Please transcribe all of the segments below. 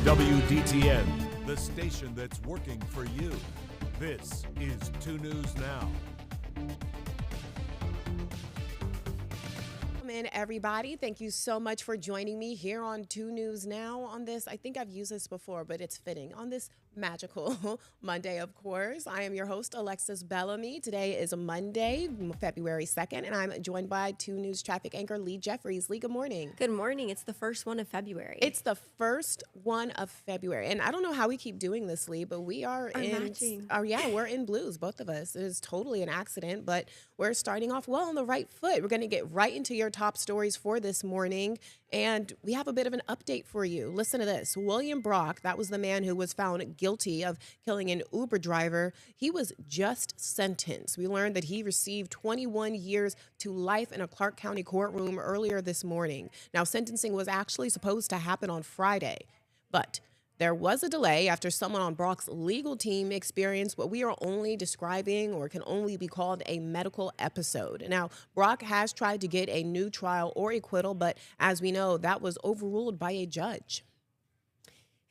WDTN, the station that's working for you. This is 2 News Now. Welcome in, everybody. Thank you so much for joining me here on 2 News Now on this. I think I've used this before, but it's fitting. On this magical Monday, of course. I am your host, Alexis Bellamy. Today is a Monday, February 2nd, and I'm joined by 2 News traffic anchor Lee Jeffries. Lee, good morning. Good morning. It's the first one of February. It's the first one of February. And I don't know how we keep doing this, Lee, but we are matching. We're in blues, both of us. It is totally an accident, but we're starting off well on the right foot. We're going to get right into your top stories for this morning. And we have a bit of an update for you. Listen to this. William Brock, that was the man who was found guilty of killing an Uber driver. He was just sentenced. We learned that he received 21 years to life in a Clark County courtroom earlier this morning. Now, sentencing was actually supposed to happen on Friday, but there was a delay after someone on Brock's legal team experienced what we are only describing or can only be called a medical episode. Now, Brock has tried to get a new trial or acquittal, but as we know, that was overruled by a judge.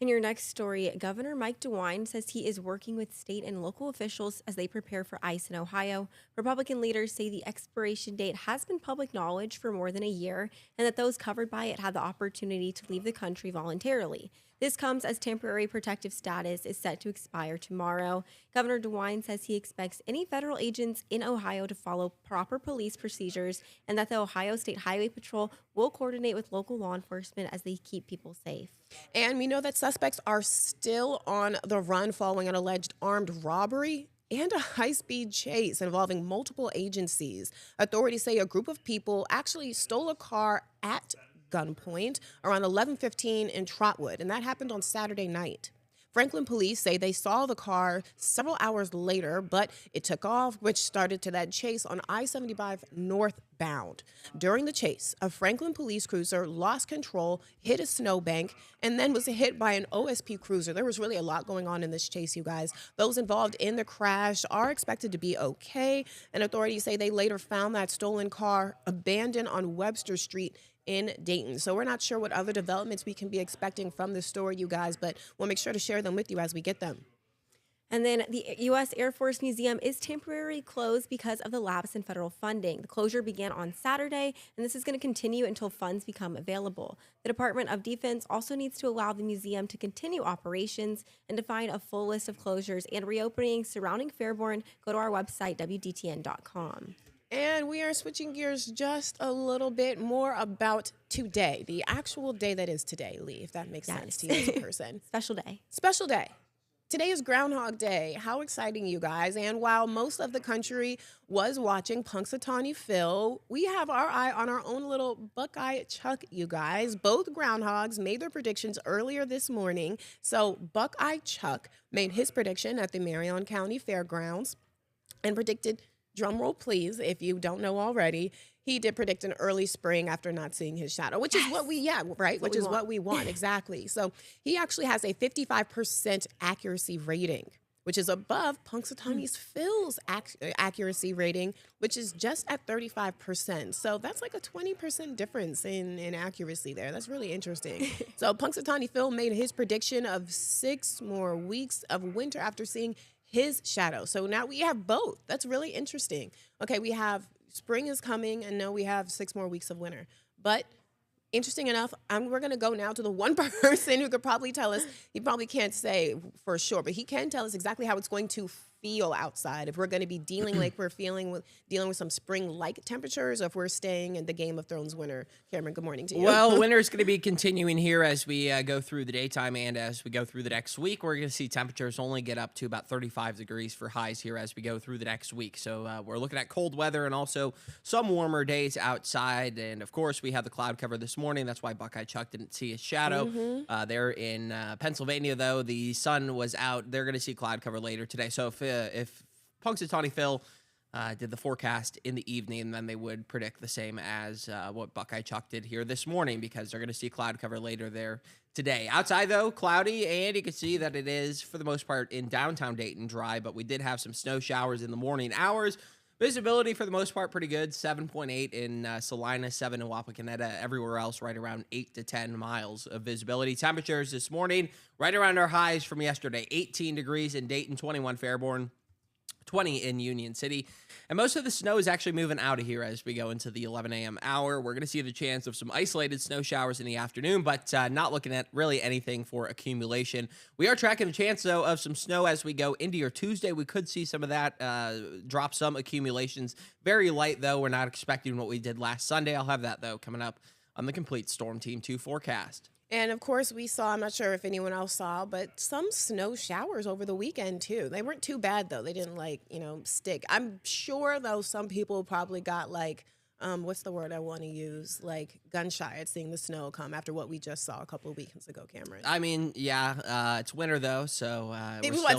In your next story, Governor Mike DeWine says he is working with state and local officials as they prepare for ICE in Ohio. Republican leaders say the expiration date has been public knowledge for more than a year and that those covered by it had the opportunity to leave the country voluntarily. This comes as temporary protective status is set to expire tomorrow. Governor DeWine says he expects any federal agents in Ohio to follow proper police procedures and that the Ohio State Highway Patrol will coordinate with local law enforcement as they keep people safe. And we know that suspects are still on the run following an alleged armed robbery and a high-speed chase involving multiple agencies. Authorities say a group of people actually stole a car at gunpoint around 11:15 in Trotwood, and that happened on Saturday night. Franklin police say they saw the car several hours later, but it took off, which started to that chase on I-75 northbound. During the chase, a Franklin police cruiser lost control, hit a snowbank, and then was hit by an OSP cruiser. There was really a lot going on in this chase, you guys. Those involved in the crash are expected to be okay, and authorities say they later found that stolen car abandoned on Webster Street in Dayton. So we're not sure what other developments we can be expecting from this story, you guys, but we'll make sure to share them with you as we get them. And then the U.S. Air Force Museum is temporarily closed because of the lapse in federal funding. The closure began on Saturday, and this is going to continue until funds become available. The Department of Defense also needs to allow the museum to continue operations and define a full list of closures and reopenings surrounding Fairborn. Go to our website, WDTN.com. And we are switching gears just a little bit more about today, the actual day that is today, Lee, if that makes sense to you as a person. Special day. Special day. Today is Groundhog Day. How exciting, you guys. And while most of the country was watching Punxsutawney Phil, we have our eye on our own little Buckeye Chuck, you guys. Both groundhogs made their predictions earlier this morning. So Buckeye Chuck made his prediction at the Marion County Fairgrounds and predicted, drum roll please, if you don't know already, he did predict an early spring after not seeing his shadow, which is what we want, exactly. So he actually has a 55% accuracy rating, which is above Punxsutawney Phil's accuracy rating, which is just at 35%. So that's like a 20% difference in accuracy there. That's really interesting. So Punxsutawney Phil made his prediction of 6 more weeks of winter after seeing his shadow. So now we have both. That's really interesting. Okay, we have spring is coming, and now we have 6 more weeks of winter. But interesting enough, we're going to go now to the one person who could probably tell us. He probably can't say for sure, but he can tell us exactly how it's going to feel outside. If we're going to be dealing with some spring-like temperatures, or if we're staying in the Game of Thrones winter. Cameron, good morning to you. Well, winter is going to be continuing here as we go through the daytime and as we go through the next week. We're going to see temperatures only get up to about 35 degrees for highs here as we go through the next week. So we're looking at cold weather and also some warmer days outside. And, of course, we have the cloud cover this morning. That's why Buckeye Chuck didn't see his shadow. There in Pennsylvania, though, the sun was out. They're going to see cloud cover later today. So if Punxsutawney Phil did the forecast in the evening, and then they would predict the same as what Buckeye Chuck did here this morning, because they're going to see cloud cover later there today. Outside, though, cloudy, and you can see that it is, for the most part, in downtown Dayton dry, but we did have some snow showers in the morning hours. Visibility for the most part pretty good. 7.8 in Salina, 7 in Wapakoneta. Everywhere else right around 8 to 10 miles of visibility. Temperatures this morning right around our highs from yesterday. 18 degrees in Dayton, 21 Fairborn, 20 in Union City. And most of the snow is actually moving out of here as we go into the 11 a.m. hour. We're going to see the chance of some isolated snow showers in the afternoon, but not looking at really anything for accumulation. We are tracking the chance, though, of some snow as we go into your Tuesday. We could see some of that drop some accumulations. Very light, though. We're not expecting what we did last Sunday. I'll have that, though, coming up on the Complete Storm Team 2 forecast. And of course, we saw, I'm not sure if anyone else saw, but some snow showers over the weekend too. They weren't too bad though. They didn't stick. I'm sure though some people probably got what's the word I want to use? Like gun shy at seeing the snow come after what we just saw a couple of weekends ago, Cameron. I mean, yeah, it's winter though, so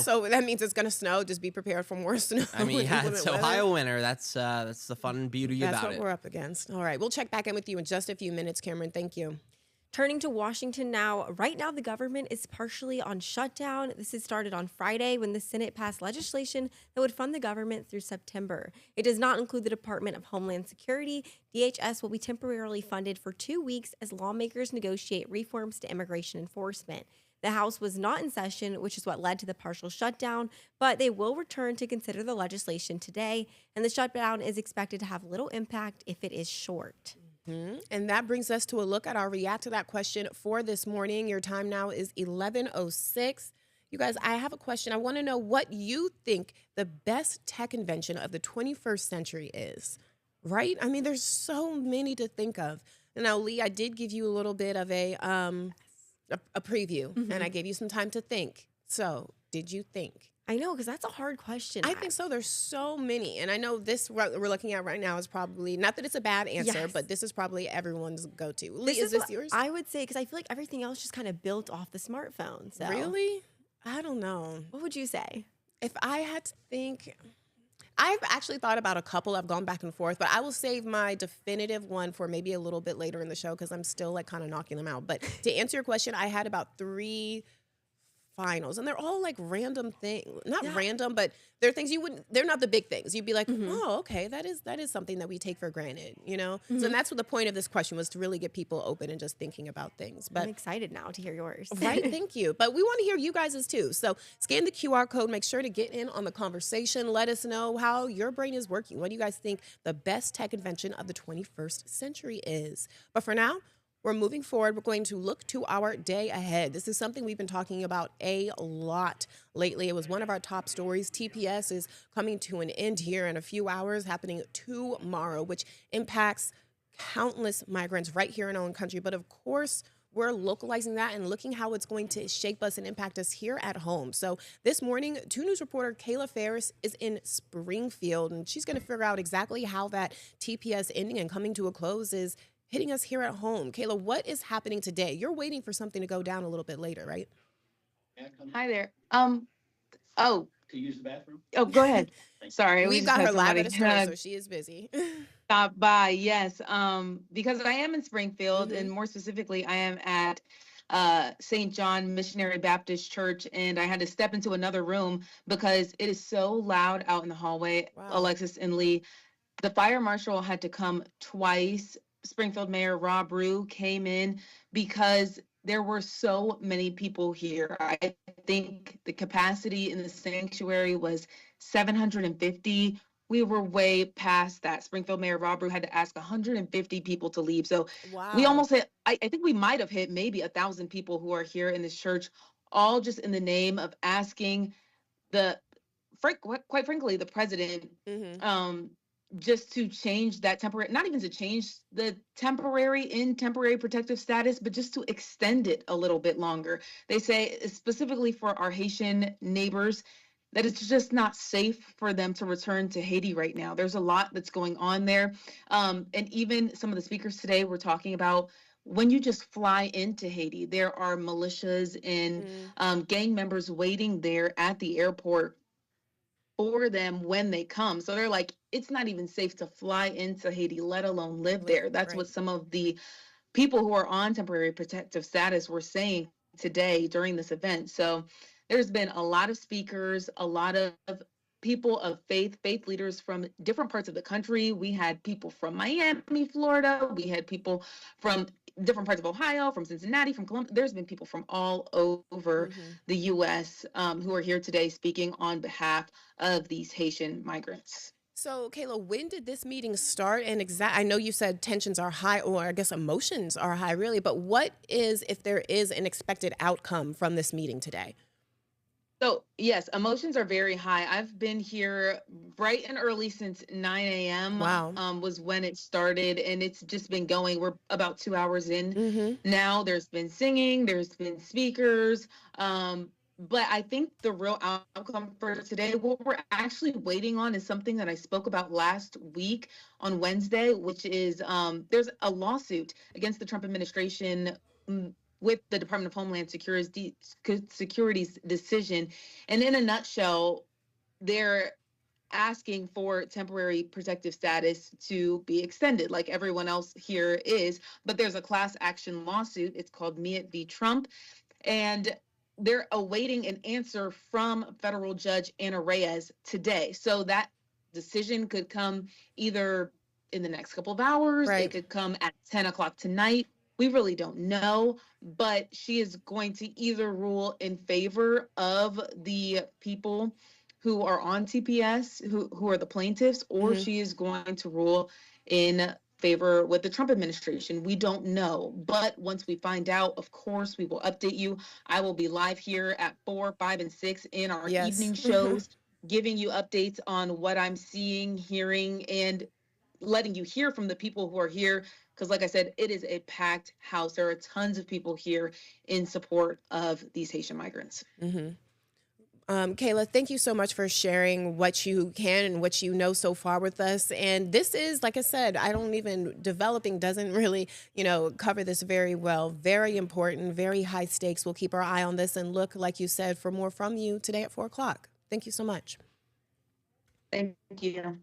So that means it's gonna snow. Just be prepared for more snow. I mean, yeah, it's Ohio winter. That's the fun beauty about it. That's what we're up against. All right, we'll check back in with you in just a few minutes, Cameron. Thank you. Turning to Washington now, right now the government is partially on shutdown. This has started on Friday when the Senate passed legislation that would fund the government through September. It does not include the Department of Homeland Security. DHS will be temporarily funded for 2 weeks as lawmakers negotiate reforms to immigration enforcement. The House was not in session, which is what led to the partial shutdown, but they will return to consider the legislation today, and the shutdown is expected to have little impact if it is short. And that brings us to a look at our React to That question for this morning. Your time now is 11:06. You guys, I have a question. I want to know what you think the best tech invention of the 21st century is, right? I mean, there's so many to think of. Now, Lee, I did give you a little bit of a preview, and I gave you some time to think. So, did you think? I know, because that's a hard question. I think so. There's so many. And I know this we're looking at right now is probably, not that it's a bad answer, but this is probably everyone's go-to. Lee, is this yours? I would say, because I feel like everything else just kind of built off the smartphone. So. Really? I don't know. What would you say? If I had to think, I've actually thought about a couple. I've gone back and forth, but I will save my definitive one for maybe a little bit later in the show because I'm still kind of knocking them out. But to answer your question, I had about 3 finals, and they're all random things. Not random, but they're things they're not the big things. You'd be like, oh, okay, that is something that we take for granted, So that's what the point of this question was, to really get people open and just thinking about things. But I'm excited now to hear yours. Right, thank you. But we want to hear you guys' too. So scan the QR code, make sure to get in on the conversation. Let us know how your brain is working. What do you guys think the best tech invention of the 21st century is? But for now, we're moving forward. We're going to look to our day ahead. This is something we've been talking about a lot lately. It was one of our top stories. TPS is coming to an end here in a few hours, happening tomorrow, which impacts countless migrants right here in our own country. But of course, we're localizing that and looking how it's going to shape us and impact us here at home. So this morning, 2 News reporter Kayla Ferris is in Springfield, and she's going to figure out exactly how that TPS ending and coming to a close is hitting us here at home. Kayla, what is happening today? You're waiting for something to go down a little bit later, right? Hi there. To use the bathroom? Oh, go ahead. Sorry. We've got her live at a store, so she is busy. Stop by, yes. Because I am in Springfield, and more specifically, I am at St. John Missionary Baptist Church, and I had to step into another room because it is so loud out in the hallway. Wow. Alexis and Lee, the fire marshal had to come twice. Springfield Mayor Rob Rue came in because there were so many people here. I think the capacity in the sanctuary was 750. We were way past that. Springfield Mayor Rob Rue had to ask 150 people to leave. So we almost hit, I think we might have hit maybe 1,000 people who are here in this church, all just in the name of asking quite frankly, the president, just to change that temporary, not even to change the temporary protective status, but just to extend it a little bit longer. They say specifically for our Haitian neighbors that it's just not safe for them to return to Haiti right now. There's a lot that's going on there. And even some of the speakers today were talking about when you just fly into Haiti, there are militias and gang members waiting there at the airport for them when they come. So they're like, it's not even safe to fly into Haiti, let alone live there. That's what some of the people who are on temporary protective status were saying today during this event. So there's been a lot of speakers, a lot of people of faith leaders from different parts of the country. We had people from Miami, Florida. We had people from different parts of Ohio, from Cincinnati, from Columbus. There's been people from all over the U.S. Who are here today speaking on behalf of these Haitian migrants. So, Kayla, when did this meeting start? And I know you said tensions are high, or I guess emotions are high, really. But what is, if there is an expected outcome from this meeting today? So, yes, emotions are very high. I've been here bright and early since 9 a.m. Wow. Was when it started, and it's just been going. We're about 2 hours in now. There's been singing, there's been speakers. But I think the real outcome for today, what we're actually waiting on, is something that I spoke about last week on Wednesday, which is there's a lawsuit against the Trump administration with the Department of Homeland Security's decision. And in a nutshell, they're asking for temporary protective status to be extended, like everyone else here is. But there's a class action lawsuit. It's called Miet v. Trump. And they're awaiting an answer from federal judge Anna Reyes today. So that decision could come either in the next couple of hours. Right. It could come at 10 o'clock tonight. We really don't know, but she is going to either rule in favor of the people who are on TPS, who are the plaintiffs, or she is going to rule in favor with the Trump administration. We don't know, but once we find out, of course, we will update you. I will be live here at 4, 5, and 6 in our evening shows, giving you updates on what I'm seeing, hearing, and letting you hear from the people who are here. Because like I said, it is a packed house. There are tons of people here in support of these Haitian migrants. Kayla, thank you so much for sharing what you can and what you know so far with us. And this is, like I said, developing doesn't really, cover this very well. Very important, very high stakes. We'll keep our eye on this and look, like you said, for more from you today at 4 o'clock. Thank you so much. Thank you.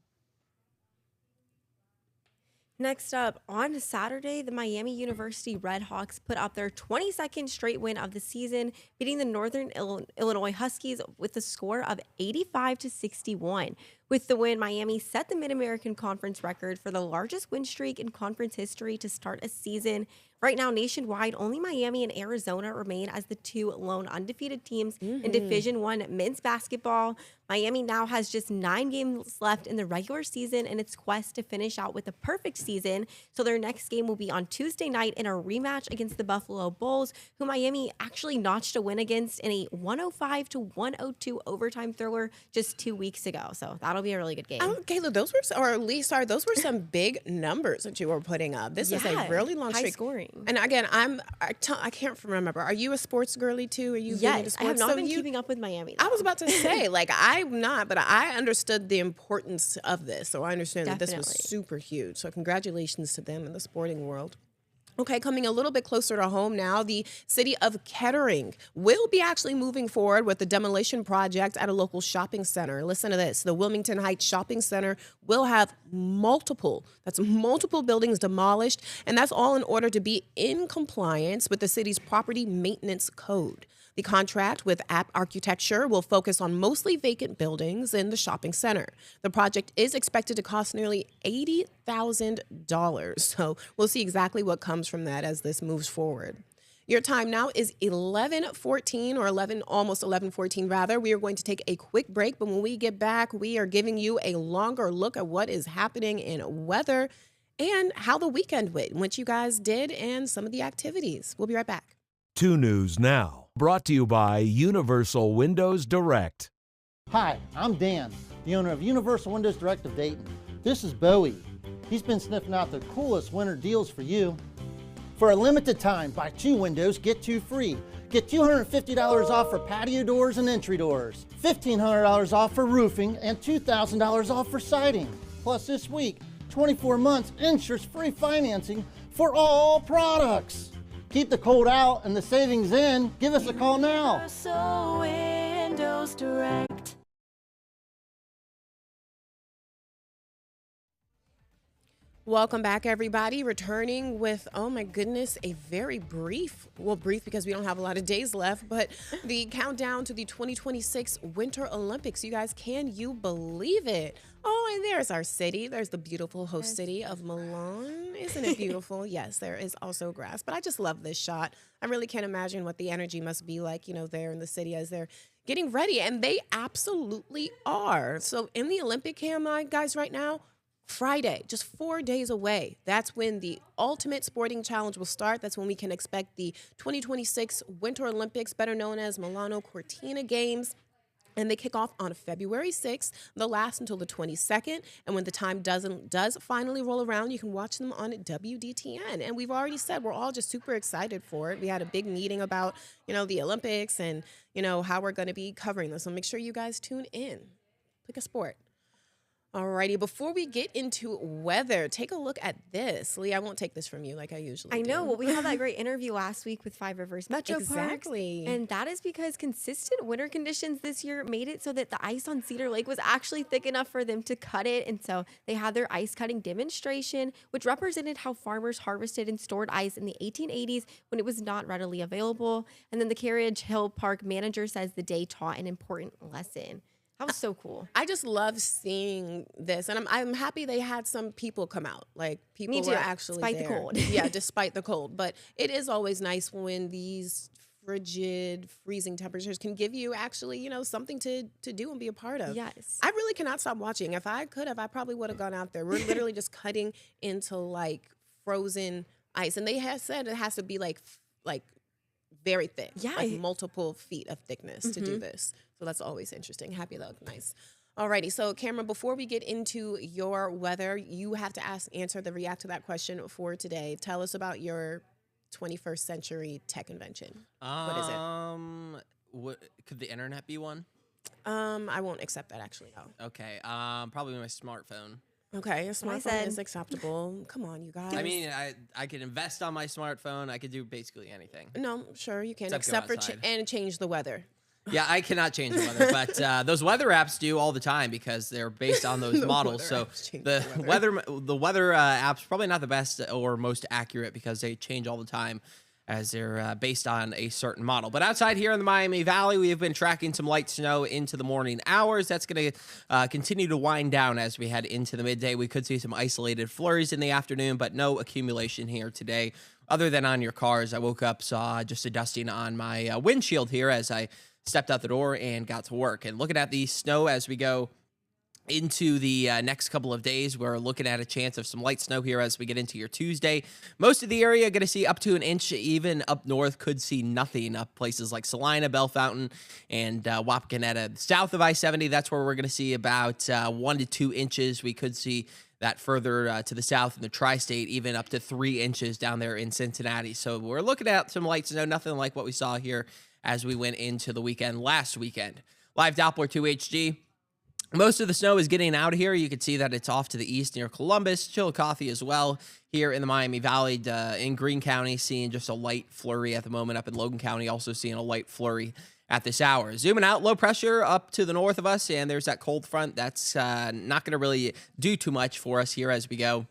Next up, on Saturday, the Miami University Redhawks put up their 22nd straight win of the season, beating the Northern Illinois Huskies with a score of 85-61. With the win, Miami set the Mid-American Conference record for the largest win streak in conference history to start a season. Right now, nationwide, only Miami and Arizona remain as the two lone undefeated teams in Division I men's basketball. Miami now has just 9 games left in the regular season in its quest to finish out with a perfect season. So their next game will be on Tuesday night in a rematch against the Buffalo Bulls, who Miami actually notched a win against in a 105-102 overtime thriller just 2 weeks ago. So that'll be a really good game. Kayla, those were some big numbers that you were putting up. This is a really long high streak. Scoring. And again, I can't remember. Are you a sports girly too? Are you big into sports? I have not been keeping up with Miami, though. I was about to say, I'm not, but I understood the importance of this. So I understand that this was super huge. So congratulations to them in the sporting world. Okay, coming a little bit closer to home now, the city of Kettering will be actually moving forward with the demolition project at a local shopping center. Listen to this. The Wilmington Heights Shopping Center will have multiple buildings demolished, and that's all in order to be in compliance with the city's property maintenance code. The contract with App Architecture will focus on mostly vacant buildings in the shopping center. The project is expected to cost nearly $80,000. So we'll see exactly what comes from that as this moves forward. Your time now is 11:14 or almost 11:14 rather. We are going to take a quick break, but when we get back, we are giving you a longer look at what is happening in weather and how the weekend went, what you guys did, and some of the activities. We'll be right back. 2 News Now, brought to you by Universal Windows Direct. Hi, I'm Dan, the owner of Universal Windows Direct of Dayton. This is Bowie. He's been sniffing out the coolest winter deals for you. For a limited time, buy 2 windows, get 2 free. Get $250 off for patio doors and entry doors, $1,500 off for roofing, and $2,000 off for siding. Plus this week, 24 months interest-free financing for all products. Keep the cold out and the savings in. Give us a call now. Universal Windows Direct. Welcome back, everybody. Returning with, oh my goodness, a very brief because we don't have a lot of days left, but the countdown to the 2026 Winter Olympics. You guys, can you believe it? Oh, and there's our city. There's the beautiful host city of Milan. Isn't it beautiful? Yes, there is also grass, but I just love this shot. I really can't imagine what the energy must be like, there in the city as they're getting ready, and they absolutely are. So in the Olympic cam, guys, right now, Friday, just 4 days away. That's when the Ultimate Sporting Challenge will start. That's when we can expect the 2026 Winter Olympics, better known as Milano Cortina Games. And they kick off on February 6th. They'll last until the 22nd. And when the time does finally roll around, you can watch them on WDTN. And we've already said we're all just super excited for it. We had a big meeting about, the Olympics and, how we're going to be covering this. So make sure you guys tune in. Pick a sport. Alrighty, before we get into weather, take a look at this. Lee, I won't take this from you like I usually do. I know. Well, we had that great interview last week with Five Rivers Metro Exactly. Parks, and that is because consistent winter conditions this year made it so that the ice on Cedar Lake was actually thick enough for them to cut it. And so they had their ice cutting demonstration, which represented how farmers harvested and stored ice in the 1880s when it was not readily available. And then the Carriage Hill Park manager says the day taught an important lesson. That was so cool. I just love seeing this, and I'm happy they had some people come out. Like people Me too, were actually despite there. the cold. Yeah, despite the cold. But it is always nice when these frigid, freezing temperatures can give you actually, something to do and be a part of. Yes. I really cannot stop watching. If I could have, I probably would have gone out there. We're literally just cutting into like frozen ice, and they have said it has to be like very thick, like multiple feet of thickness to do this. So that's always interesting. Happy that looked nice. Alrighty, so Cameron, before we get into your weather, you have to react to that question for today. Tell us about your 21st century tech invention. What is it? Could the internet be one? I won't accept that actually, no. Okay, probably my smartphone. Okay, a smartphone is acceptable. Come on, you guys. I mean, I could invest on my smartphone. I could do basically anything. No, sure you can, Except for and change the weather. Yeah, I cannot change the weather, but those weather apps do all the time because they're based on those models. So the weather apps probably not the best or most accurate because they change all the time as they're based on a certain model. But outside here in the Miami Valley, we have been tracking some light snow into the morning hours. That's going to continue to wind down as we head into the midday. We could see some isolated flurries in the afternoon, but no accumulation here today other than on your cars. I woke up, saw just a dusting on my windshield here as I stepped out the door and got to work. And looking at the snow as we go into the next couple of days, we're looking at a chance of some light snow here as we get into your Tuesday. Most of the area going to see up to an inch. Even up north could see nothing. Up places like Salina, Bellefontaine, and Wapakoneta. South of I-70, that's where we're going to see about 1 to 2 inches. We could see that further to the south in the tri-state, even up to 3 inches down there in Cincinnati. So we're looking at some light snow, nothing like what we saw here as we went into the weekend last weekend. Live Doppler 2HG. Most of the snow is getting out of here. You can see that it's off to the east near Columbus, Chillicothe as well. Here in the Miami Valley, in Greene County, seeing just a light flurry at the moment. Up in Logan County, also seeing a light flurry at this hour. Zooming out, low pressure up to the north of us, and there's that cold front. That's not going to really do too much for us here as we go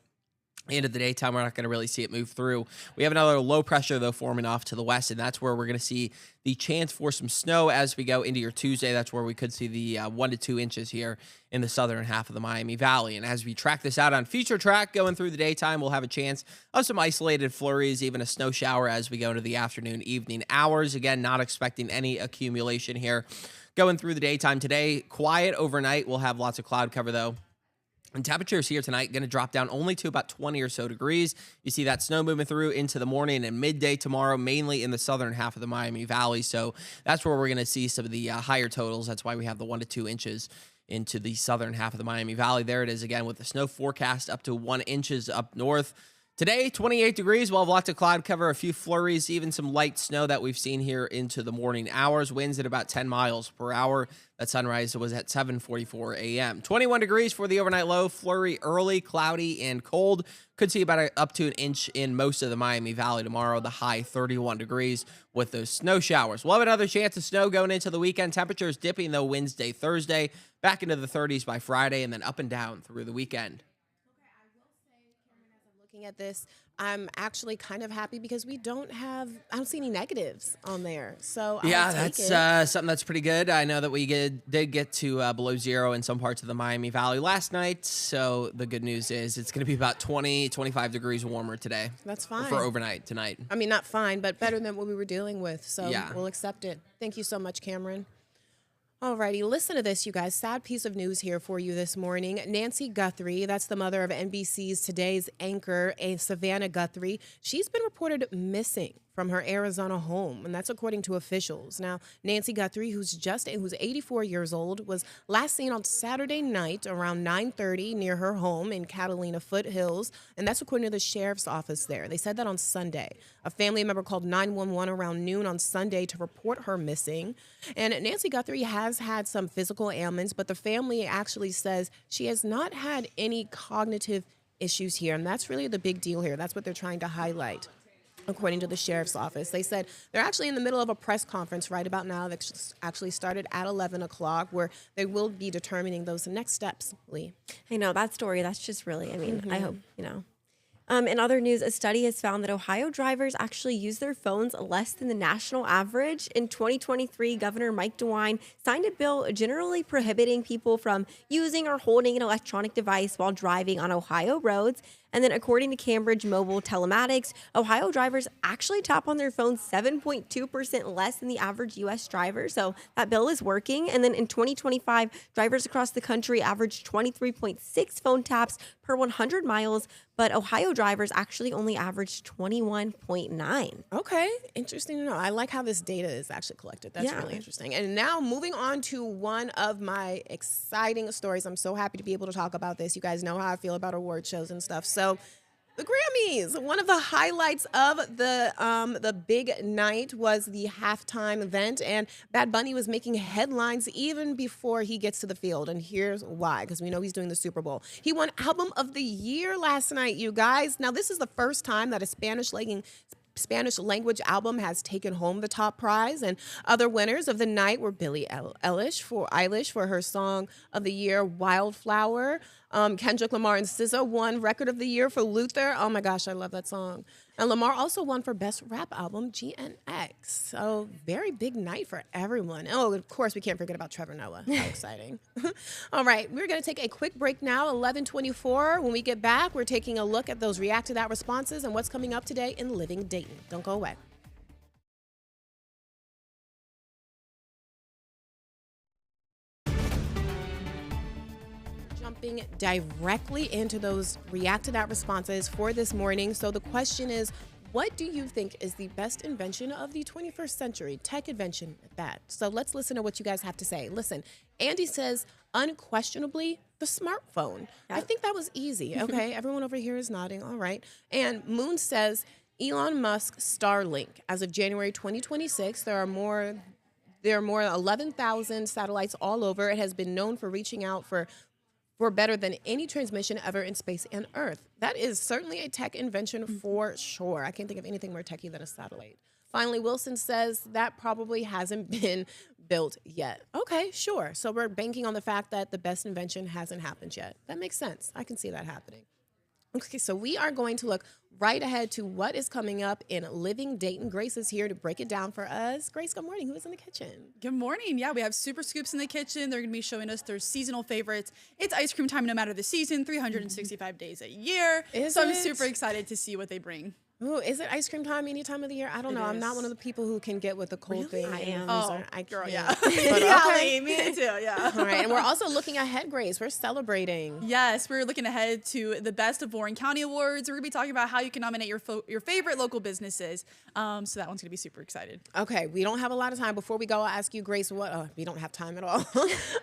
into the daytime. We're not going to really see it move through. We have another low pressure, though, forming off to the west, and that's where we're going to see the chance for some snow as we go into your Tuesday. That's where we could see the 1 to 2 inches here in the southern half of the Miami Valley. And as we track this out on Future Track going through the daytime, we'll have a chance of some isolated flurries, even a snow shower as we go into the afternoon, evening hours. Again, not expecting any accumulation here going through the daytime today. Quiet overnight. We'll have lots of cloud cover, though. And temperatures here tonight going to drop down only to about 20 or so degrees. You see that snow moving through into the morning and midday tomorrow, mainly in the southern half of the Miami Valley. So that's where we're going to see some of the higher totals. That's why we have the 1 to 2 inches into the southern half of the Miami Valley. There it is again with the snow forecast up to 1 inches up north. Today, 28 degrees. We'll have lots of cloud cover, a few flurries, even some light snow that we've seen here into the morning hours. Winds at about 10 miles per hour. That sunrise was at 7:44 a.m. 21 degrees for the overnight low. Flurry early, cloudy, and cold. Could see about up to an inch in most of the Miami Valley tomorrow. The high 31 degrees with those snow showers. We'll have another chance of snow going into the weekend. Temperatures dipping, though, Wednesday, Thursday. Back into the 30s by Friday, and then up and down through the weekend. Looking at this, I'm actually kind of happy because I don't see any negatives on there. So Yeah, I'll take that's something that's pretty good. I know that we did get to below zero in some parts of the Miami Valley last night. So the good news is it's going to be about 20, 25 degrees warmer today. That's fine. For overnight tonight. I mean, not fine, but better than what we were dealing with. So Yeah. we'll accept it. Thank you so much, Cameron. Alrighty, listen to this, you guys. Sad piece of news here for you this morning. Nancy Guthrie, that's the mother of NBC's Today's anchor, Savannah Guthrie. She's been reported missing from her Arizona home, and that's according to officials. Now, Nancy Guthrie, who's 84 years old, was last seen on Saturday night around 9:30 near her home in Catalina Foothills, and that's according to the sheriff's office there. They said that on Sunday. A family member called 911 around noon on Sunday to report her missing. And Nancy Guthrie has had some physical ailments, but the family actually says she has not had any cognitive issues here, and that's really the big deal here. That's what they're trying to highlight. According to the sheriff's office, they said they're actually in the middle of a press conference right about now that actually started at 11 o'clock where they will be determining those next steps, Lee. I know that story. That's just really, I hope, In other news, a study has found that Ohio drivers actually use their phones less than the national average. In 2023, Governor Mike DeWine signed a bill generally prohibiting people from using or holding an electronic device while driving on Ohio roads. And then according to Cambridge Mobile Telematics, Ohio drivers actually tap on their phones 7.2% less than the average U.S. driver. So that bill is working. And then in 2025, drivers across the country averaged 23.6 phone taps per 100 miles, but Ohio drivers actually only averaged 21.9. Okay, interesting to know. I like how this data is actually collected. That's really interesting. And now moving on to one of my exciting stories. I'm so happy to be able to talk about this. You guys know how I feel about award shows and stuff. So the Grammys, one of the highlights of the big night was the halftime event, and Bad Bunny was making headlines even before he gets to the field, and here's why, because we know he's doing the Super Bowl. He won Album of the Year last night, you guys. Now, this is the first time that a Spanish language album has taken home the top prize, and other winners of the night were Billie Eilish for her song of the year, Wildflower. Kendrick Lamar and SZA won Record of the Year for Luther. Oh my gosh, I love that song. And Lamar also won for Best Rap Album, GNX. So very big night for everyone. Oh, of course, we can't forget about Trevor Noah. How exciting. All right, we're going to take a quick break now, 11:24. When we get back, we're taking a look at those React to That responses and what's coming up today in Living Dayton. Don't go away. Jumping directly into those React to That responses for this morning. So the question is, what do you think is the best invention of the 21st century? Tech invention at that. So let's listen to what you guys have to say. Listen, Andy says, unquestionably, the smartphone. Yep. I think that was easy. Okay, everyone over here is nodding. All right. And Moon says, Elon Musk Starlink. As of January 2026, there are more 11,000 satellites all over. It has been known for reaching out for better than any transmission ever in space and Earth. That is certainly a tech invention for sure. I can't think of anything more techy than a satellite. Finally, Wilson says that probably hasn't been built yet. Okay, sure. So we're banking on the fact that the best invention hasn't happened yet. That makes sense. I can see that happening. Okay, so we are going to look right ahead to what is coming up in Living Dayton. Grace is here to break it down for us. Grace, good morning. Who is in the kitchen? Good morning. Yeah, we have Super Scoops in the kitchen. They're going to be showing us their seasonal favorites. It's ice cream time no matter the season, 365 days a year. I'm super excited to see what they bring. Ooh, is it ice cream time any time of the year? I don't know. I'm not one of the people who can get with the cold thing. I am. Girl, yeah. But Yeah, me too, yeah. All right, and we're also looking ahead, Grace. We're celebrating. Yes, we're looking ahead to the Best of Warren County Awards. We're going to be talking about how you can nominate your favorite local businesses. So that one's going to be super excited. Okay, we don't have a lot of time. Before we go, I'll ask you, Grace, we don't have time at all.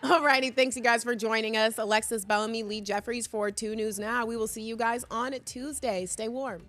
All righty, thanks you guys for joining us. Alexis Bellamy, Lee Jeffries for 2 News Now. We will see you guys on Tuesday. Stay warm.